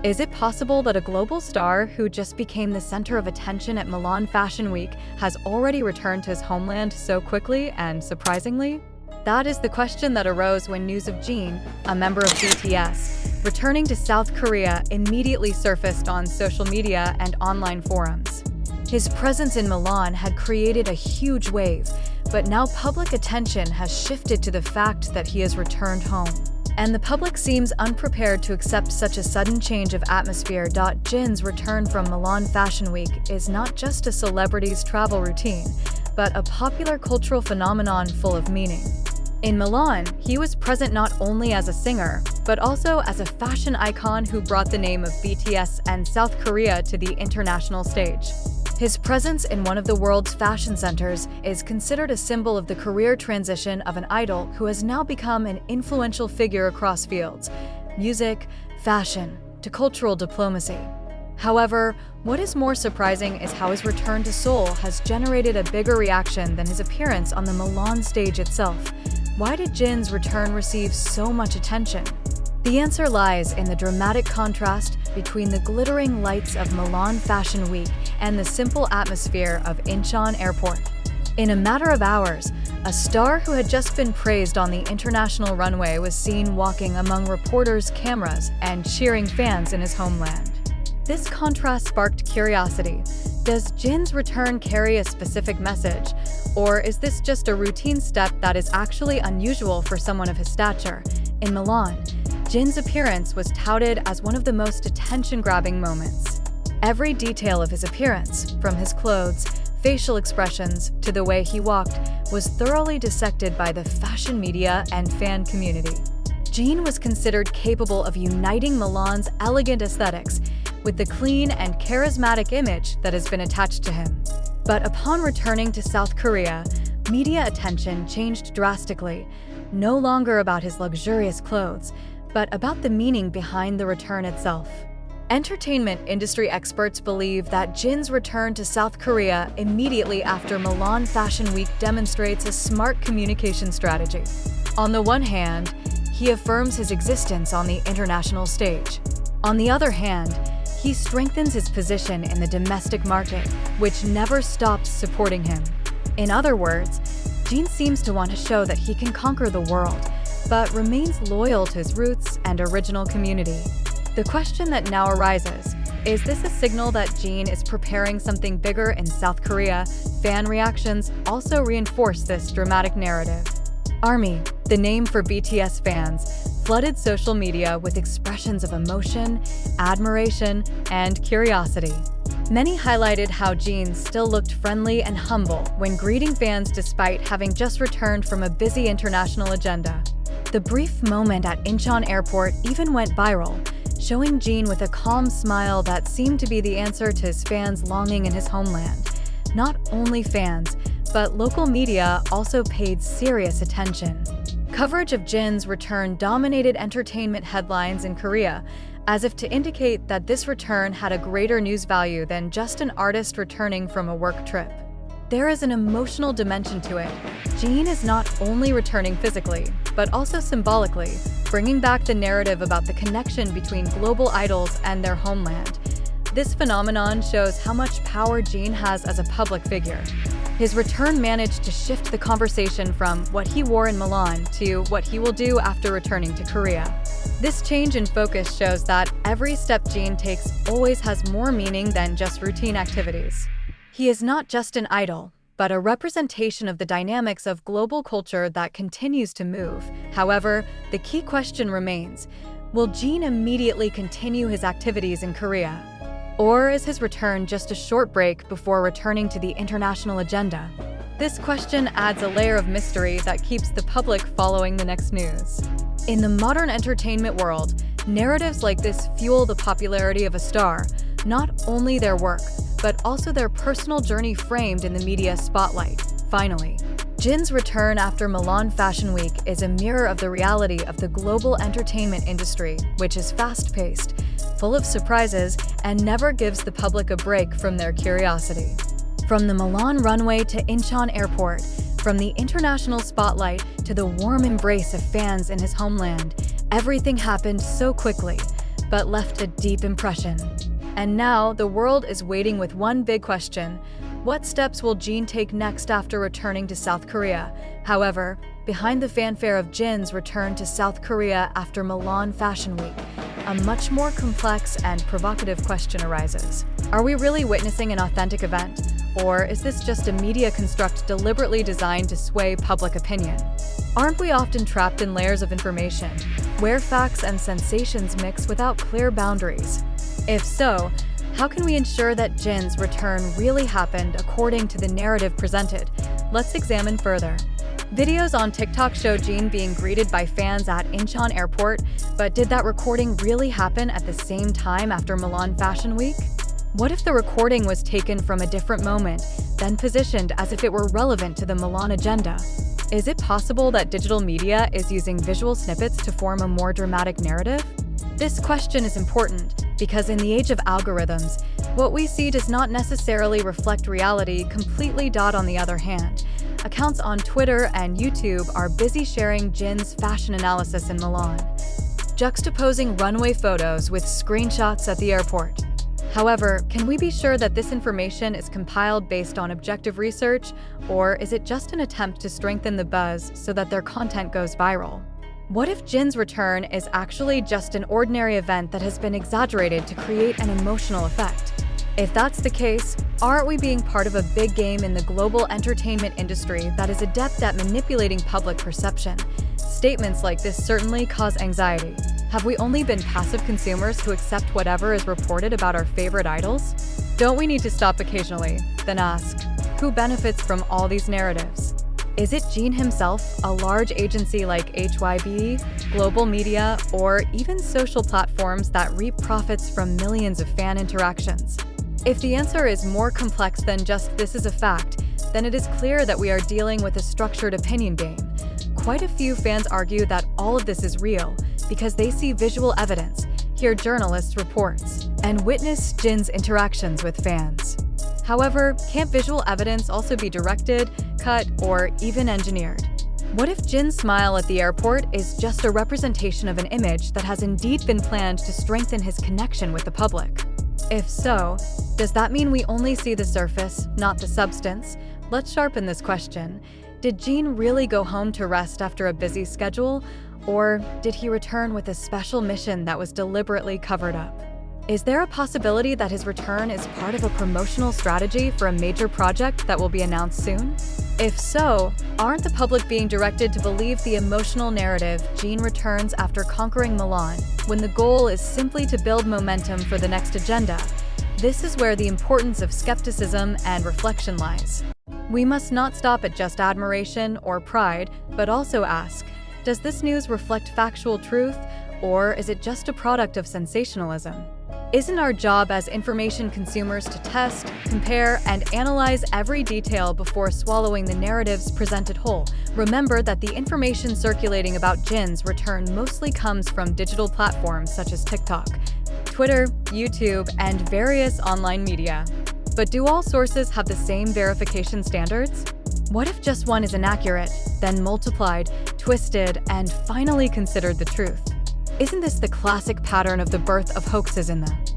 Is it possible that a global star who just became the center of attention at Milan Fashion Week has already returned to his homeland so quickly and surprisingly? That is the question that arose when news of Jin, a member of BTS, returning to South Korea immediately surfaced on social media and online forums. His presence in Milan had created a huge wave, but now public attention has shifted to the fact that he has returned home. And the public seems unprepared to accept such a sudden change of atmosphere. Jin's return from Milan Fashion Week is not just a celebrity's travel routine, but a popular cultural phenomenon full of meaning. In Milan, he was present not only as a singer, but also as a fashion icon who brought the name of BTS and South Korea to the international stage. His presence in one of the world's fashion centers is considered a symbol of the career transition of an idol who has now become an influential figure across fields, music, fashion, to cultural diplomacy. However, what is more surprising is how his return to Seoul has generated a bigger reaction than his appearance on the Milan stage itself. Why did Jin's return receive so much attention? The answer lies in the dramatic contrast between the glittering lights of Milan Fashion Week and the simple atmosphere of Incheon Airport. In a matter of hours, a star who had just been praised on the international runway was seen walking among reporters' cameras and cheering fans in his homeland. This contrast sparked curiosity. Does Jin's return carry a specific message, or is this just a routine step that is actually unusual for someone of his stature? In Milan, Jin's appearance was touted as one of the most attention-grabbing moments. Every detail of his appearance, from his clothes, facial expressions, to the way he walked, was thoroughly dissected by the fashion media and fan community. Jin was considered capable of uniting Milan's elegant aesthetics with the clean and charismatic image that has been attached to him. But upon returning to South Korea, media attention changed drastically, no longer about his luxurious clothes, but about the meaning behind the return itself. Entertainment industry experts believe that Jin's return to South Korea immediately after Milan Fashion Week demonstrates a smart communication strategy. On the one hand, he affirms his existence on the international stage. On the other hand, he strengthens his position in the domestic market, which never stops supporting him. In other words, Jin seems to want to show that he can conquer the world, but remains loyal to his roots and original community. The question that now arises, is this a signal that Jin is preparing something bigger in South Korea? Fan reactions also reinforce this dramatic narrative. ARMY, the name for BTS fans, flooded social media with expressions of emotion, admiration, and curiosity. Many highlighted how Jin still looked friendly and humble when greeting fans despite having just returned from a busy international agenda. The brief moment at Incheon Airport even went viral, showing Jin with a calm smile that seemed to be the answer to his fans' longing in his homeland. Not only fans, but local media also paid serious attention. Coverage of Jin's return dominated entertainment headlines in Korea, as if to indicate that this return had a greater news value than just an artist returning from a work trip. There is an emotional dimension to it. Jin is not only returning physically, but also symbolically, bringing back the narrative about the connection between global idols and their homeland. This phenomenon shows how much power Jin has as a public figure. His return managed to shift the conversation from what he wore in Milan to what he will do after returning to Korea. This change in focus shows that every step Jin takes always has more meaning than just routine activities. He is not just an idol, but a representation of the dynamics of global culture that continues to move. However, the key question remains, will Jin immediately continue his activities in Korea? Or is his return just a short break before returning to the international agenda? This question adds a layer of mystery that keeps the public following the next news. In the modern entertainment world, narratives like this fuel the popularity of a star, not only their work, but also their personal journey framed in the media spotlight. Finally, Jin's return after Milan Fashion Week is a mirror of the reality of the global entertainment industry, which is fast-paced, full of surprises, and never gives the public a break from their curiosity. From the Milan runway to Incheon Airport, from the international spotlight to the warm embrace of fans in his homeland, everything happened so quickly. but left a deep impression. And now, the world is waiting with one big question. What steps will Jin take next after returning to South Korea? However, behind the fanfare of Jin's return to South Korea after Milan Fashion Week, a much more complex and provocative question arises. Are we really witnessing an authentic event? Or is this just a media construct deliberately designed to sway public opinion? Aren't we often trapped in layers of information, where facts and sensations mix without clear boundaries? If so, how can we ensure that Jin's return really happened according to the narrative presented? Let's examine further. Videos on TikTok show Jin being greeted by fans at Incheon Airport, but did that recording really happen at the same time after Milan Fashion Week? What if the recording was taken from a different moment, then positioned as if it were relevant to the Milan agenda? Is it possible that digital media is using visual snippets to form a more dramatic narrative? This question is important because in the age of algorithms, what we see does not necessarily reflect reality completely. On the other hand, accounts on Twitter and YouTube are busy sharing Jin's fashion analysis in Milan, juxtaposing runway photos with screenshots at the airport. However, can we be sure that this information is compiled based on objective research, or is it just an attempt to strengthen the buzz so that their content goes viral? What if Jin's return is actually just an ordinary event that has been exaggerated to create an emotional effect? If that's the case, aren't we being part of a big game in the global entertainment industry that is adept at manipulating public perception? Statements like this certainly cause anxiety. Have we only been passive consumers who accept whatever is reported about our favorite idols? Don't we need to stop occasionally, then ask, who benefits from all these narratives? Is it Jin himself, a large agency like HYB, global media, or even social platforms that reap profits from millions of fan interactions? If the answer is more complex than just this is a fact, then it is clear that we are dealing with a structured opinion game. Quite a few fans argue that all of this is real because they see visual evidence, hear journalists' reports, and witness Jin's interactions with fans. However, can't visual evidence also be directed, cut, or even engineered? What if Jin's smile at the airport is just a representation of an image that has indeed been planned to strengthen his connection with the public? If so, does that mean we only see the surface, not the substance? Let's sharpen this question. Did Jin really go home to rest after a busy schedule, or did he return with a special mission that was deliberately covered up? Is there a possibility that his return is part of a promotional strategy for a major project that will be announced soon? If so, aren't the public being directed to believe the emotional narrative Jin returns after conquering Milan, when the goal is simply to build momentum for the next agenda? This is where the importance of skepticism and reflection lies. We must not stop at just admiration or pride, but also ask, does this news reflect factual truth, or is it just a product of sensationalism? Isn't our job as information consumers to test, compare, and analyze every detail before swallowing the narratives presented whole? Remember that the information circulating about Jin's return mostly comes from digital platforms such as TikTok, Twitter, YouTube, and various online media. But do all sources have the same verification standards? What if just one is inaccurate, then multiplied, twisted, and finally considered the truth? Isn't this the classic pattern of the birth of hoaxes in the